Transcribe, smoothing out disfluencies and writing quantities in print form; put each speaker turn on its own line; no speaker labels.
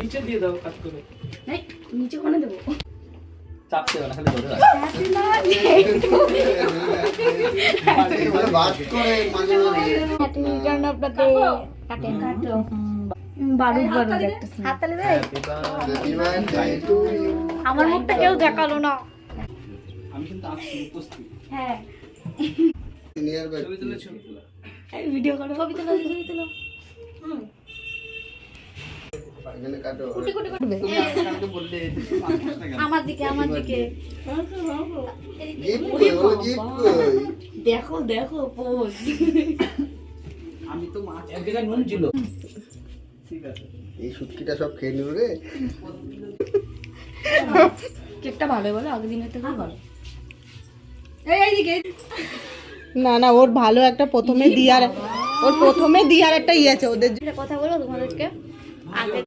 নিচে দিয়ে দাও কাট করে।
এই নিচে কোনে দেব?
চাপতে হবে না, খালি ধরে রাখ।
বাস করে মাঝে মাঝে
happy return of the day. কাটেন কাটো। বারুদ বারুদ একটা সিন। হাততালি দে।
Happy birthday to you.
আমার মুখটা কেউ দেখালো না।
আমি কিন্তু আসছি উপস্থিত।
হ্যাঁ।
সিনিয়র
ছবি তুলে ছবি তুলে।
এই ভিডিও করো। ছবি তোলো, ছবি তোলো।
এখানে কাটো।
কুটি কুটি করবে।
তুমি আমাকে বললে মানুষটা কেন?
আমার দিকে, আমার দিকে।
গিফট কই বলো গিফট কই?
দেখো দেখো পোজ।
আমি তো মাছ এক জায়গায় নুন ছিল। ঠিক আছে।
এই শুটকিটা সব খেয়ে নিল রে।
কেকটা ভালো বলো, আগের দিনের থেকে ভালো।
না না, ওর ভালো একটা প্রথমে দিয়ার একটা ইয়ে আছে ওদের।
একটা কথা বলো তোমাদেরকে, আগে